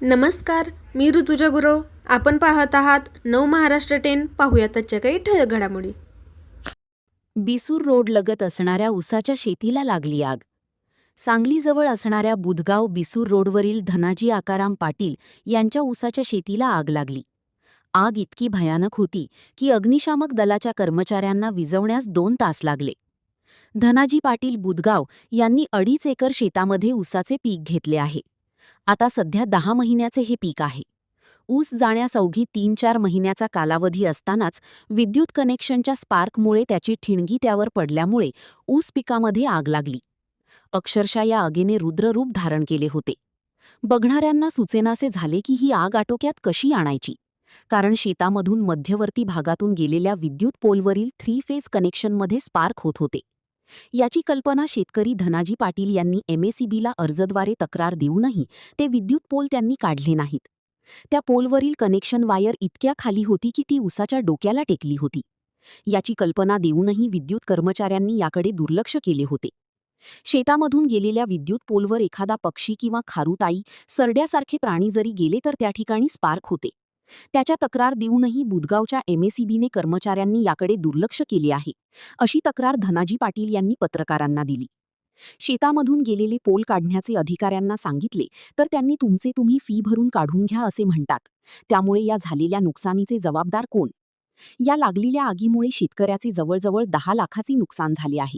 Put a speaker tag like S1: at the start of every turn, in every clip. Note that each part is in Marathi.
S1: नमस्कार, मी ऋतुजा गुरव. आपण पाहत आहात नव महाराष्ट्र 10. पाहूया त्याच्या काही ठळक घडामोडी.
S2: बिसूर रोड लगत असणाऱ्या ऊसाच्या शेतीला लागली आग. सांगलीजवळ असणाऱ्या बुधगाव बिसूर रोडवरील धनाजी आकाराम पाटील यांच्या ऊसाच्या शेतीला आग लागली. आग इतकी भयानक होती की अग्निशामक दलाच्या कर्मचाऱ्यांना विझवण्यास 2 तास लागले. धनाजी पाटील बुधगाव यांनी 2.5 एकर शेतामध्ये ऊसाचे पीक घेतले आहे. आता सध्या 10 महिन्याचे हे पीक आहे. ऊस जाण्यास अवघी 3-4 महिन्याचा कालावधी असतानाच विद्युत कनेक्शनच्या स्पार्कमुळे त्याची ठिणगी त्यावर पडल्यामुळे ऊस पिकामध्ये आग लागली. अक्षरशः या आगीने रुद्ररूप धारण केले होते. बघणाऱ्यांना सुचेनासे झाले की ही आग आटोक्यात कशी आणायची, कारण शेतामधून मध्यवर्ती भागातून गेलेल्या विद्युत पोलवरील 3 फेज कनेक्शनमध्ये स्पार्क होत होते. याची कल्पना शेतकरी धनाजी पाटील यांनी MACBला अर्जद्वारे तक्रार देऊनही ते विद्युत पोल त्यांनी काढले नाहीत. त्या पोलवरील कनेक्शन वायर इतक्या खाली होती की ती ऊसाच्या डोक्याला टेकली होती. याची कल्पना देऊनही विद्युत कर्मचाऱ्यांनी याकडे दुर्लक्ष केले होते. शेतामधून गेलेल्या विद्युत पोलवर एखादा पक्षी किंवा खारुताई, सरड्यासारखे प्राणी जरी गेले तर त्या ठिकाणी स्पार्क होते. त्याच्या तक्रार देऊनही बुधगावच्या MACBने कर्मचाऱ्यांनी याकडे दुर्लक्ष केले आहे, अशी तक्रार धनाजी पाटील यांनी पत्रकारांना दिली. शेतामधून गेलेले पोल काढण्याचे अधिकाऱ्यांना सांगितले तर त्यांनी तुमचे तुम्ही फी भरून काढून घ्या असे म्हणतात. त्यामुळे या झालेल्या नुकसानीचे जबाबदार कोण? या लागलेल्या आगीमुळे शेतकऱ्याचे जवळजवळ 10 लाखाचे नुकसान झाले आहे.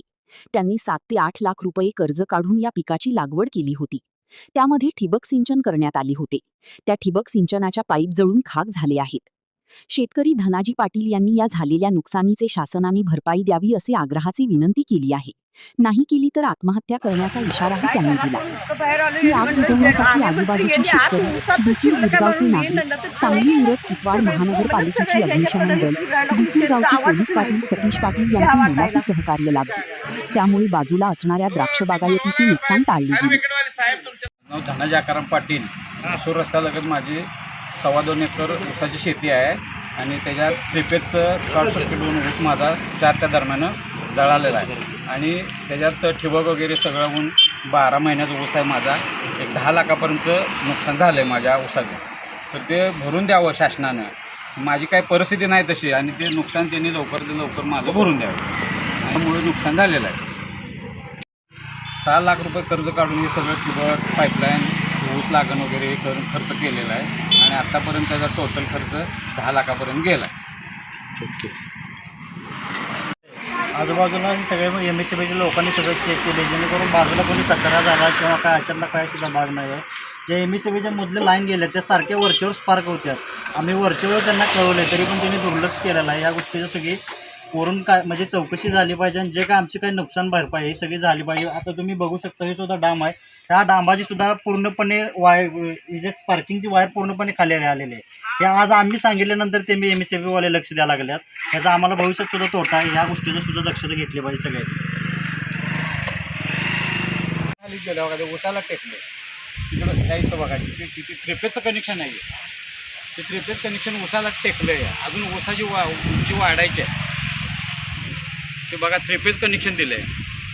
S2: त्यांनी 7 ते 8 लाख रुपये कर्ज काढून या पिकाची लागवड केली होती. त्यामध्ये ठिबक सिंचन करण्यात आले होते. त्या ठिबक सिंचनाच्या पाईप जळून खाक झाले आहेत. शेतकरी धनाजी पाटील यांनी या झालेल्या नुकसानीचे शासनाने भरपाई द्यावी असे आग्रहाची विनंती केली आहे. नाही केली तर आत्महत्या करण्याचा इशाराही त्यांनी दिला. ही आग विझवण्यासाठी आजूबाजूचे शेतकरी, बिसूर बुधगावचे नागरिक, सांगली मिरज कितवाड महानगरपालिकेची अग्निशमन दल, बिसूर गावचे पोलीस पाटील सतीश पाटील यांचे मोलाचे सहकार्य लाभले. त्यामुळे बाजूला असणाऱ्या द्राक्ष बागायतीचे नुकसान टाळले गेले.
S3: धनाजी आकाराम पाटील, बिसूर रस्त्यालगत माझी 2.25 एकर ऊसाची शेती आहे आणि त्याच्यात ट्रिपेजचं शॉर्ट सर्किट होऊन ऊस माझा 4च्या दरम्यान जळालेला आहे आणि त्याच्यात ठिबक वगैरे सगळं होऊन 12 महिन्याचा ऊस आहे माझा. एक 10 लाखापर्यंतचं नुकसान झालं आहे माझ्या ऊसाचं. तर ते भरून द्यावं शासनानं. माझी काही परिस्थिती नाही तशी आणि ते नुकसान त्यांनी लवकर माझं भरून द्यावं. त्यामुळे नुकसान झालेलं आहे. 6 लाख रुपये कर्ज काढून हे सगळं ठिबक, पाईपलाईन, ऊस लागण वगैरे हे करून खर्च केलेला आहे आणि आत्तापर्यंत त्याचा टोटल खर्च 10 लाखापर्यंत गेला आहे.
S4: ओके. आजूबाजूला सगळे MACBच्या लोकांनी सगळं चेक केले, जेणेकरून बाजूला कोणी कचरा झाला किंवा काय अशातला काय सुद्धा भाग नाही आहे. जे MACBच्या मधले लाईन गेल्या त्या सारख्या वरचेवर स्पार्क होत्या. आम्ही वरचेवर त्यांना कळवले तरी पण त्यांनी दुर्लक्ष केलेलं आहे. या गोष्टीचं सगळी वरून काय म्हणजे चौकशी झाली पाहिजे आणि जे काय आमची काही नुकसान भरपाई ही सगळी झाली पाहिजे. आता तुम्ही बघू शकता हे सुद्धा डाम आहे. ह्या डांबाची सुद्धा पूर्णपणे वायर स्पार्किंगची वायर पूर्णपणे खाली आलेली आहे. हे आज आम्ही सांगितल्यानंतर ते MACBवाले लक्ष द्यायला लागल्यात. याचा आम्हाला भविष्यात सुद्धा तोटा आहे. ह्या गोष्टीचं सुद्धा दक्षता घेतली पाहिजे सगळ्यांनी.
S3: खाली गेल्या बघा ते ऊसाला टेकले तिकडं जायचं बघा तिथे ट्रिपेजचं कनेक्शन आहे. ते ट्रिपेज कनेक्शन ऊसाला टेकलं आहे. अजून ऊसाची उंची वाढायची आहे. ते बघा ट्रिपेज कनेक्शन दिलं आहे.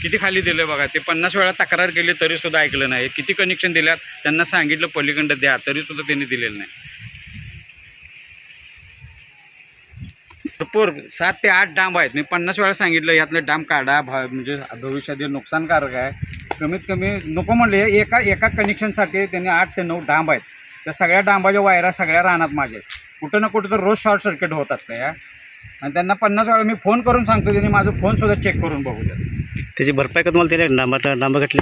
S3: किती खाली दिलं आहे बघा. ते 50 वेळा तक्रार केली तरीसुद्धा ऐकलं नाही. किती कनेक्शन दिल्यात त्यांना सांगितलं पलीकडं द्या तरीसुद्धा त्यांनी दिलेलं नाही. भरपूर 7 ते 8 डांब आहेत. मी 50 वेळा सांगितलं यातलं डांब काढा, म्हणजे भविष्यात नुकसानकारक आहे. कमीत कमी नको म्हणले. एका कनेक्शनसाठी त्यांनी 8 ते 9 डांब आहेत. त्या सगळ्या डांबाच्या वायरा सगळ्या रानात माझे कुठं ना कुठं तर रोज शॉर्ट सर्किट होत असतं या. आणि त्यांना 50 वेळा मी फोन करून सांगतो, त्यांनी माझं फोनसुद्धा चेक करून बघू द्या.
S4: त्याची भरपाई का तुम्हाला दिली? डांबा घातली?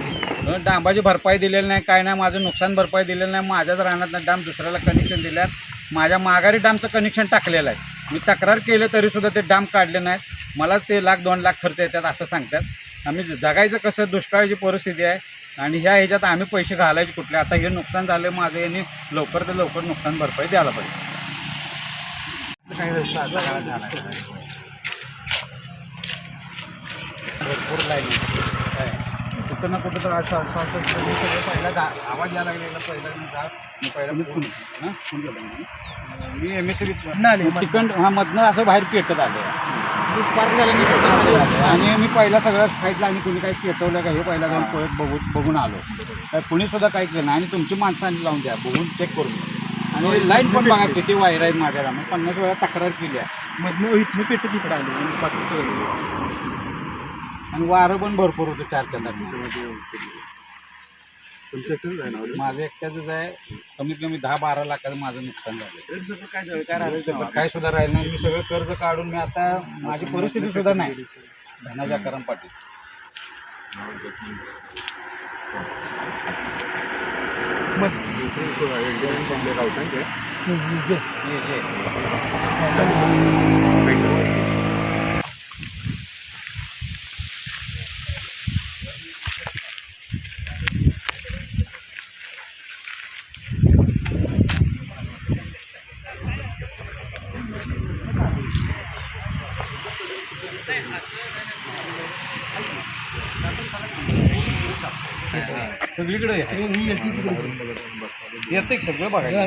S3: डांबाची भरपाई दिलेली नाही, काय नाही. माझं नुकसान भरपाई दिलेलं नाही. माझ्याच रानात डांब दुसऱ्याला कनेक्शन दिल्यात. माझ्या माघारी डामचं कनेक्शन टाकलेलं आहे. मी तक्रार केलं तरीसुद्धा ते डाम काढले नाहीत. मलाच ते 1-2 लाख खर्च येतात असं सांगतात. आम्ही जगायचं कसं? दुष्काळाची परिस्थिती आहे आणि ह्याच्यात आम्ही पैसे घालायचे कुठले? आता हे नुकसान झालं माझं, यांनी लवकर तर लवकर नुकसान भरपाई द्यायला पाहिजे. भरपूर लाईन कुठं ना कुठं तर असं मी सगळं पहिला आवाज यायला लागलेला पहिला मी MSCB तिकंड मधनं असं बाहेर पेटत आलं स्पार्क झालं आणि मी पहिला सगळं साईडला आणि कुणी काही पेटवलं का हे पहिला जाऊन पळत बघून आलो काय कुणीसुद्धा काही केलं नाही आणि तुमची माणसं आणि लावून द्या बघून चेक करून आणि लाईट पण बघा किती वायर आहेत माझ्याला मी 50 वेळा तक्रार केली आहे मधनं इथनं पेटत इकडे आलो आणि बाकी आणि वारं पण भरपूर होतं 4च्या दरम्यान. माझं एकट्याचंच आहे कमीत कमी 10-12 लाखाचं माझं नुकसान झालं काय सुद्धा राहिलं नाही मी सगळं कर्ज काढून मी आता माझी परिस्थिती सुद्धा नाही धनाजी आकाराम पाटील सगळीकडे येते सगळं बघायचं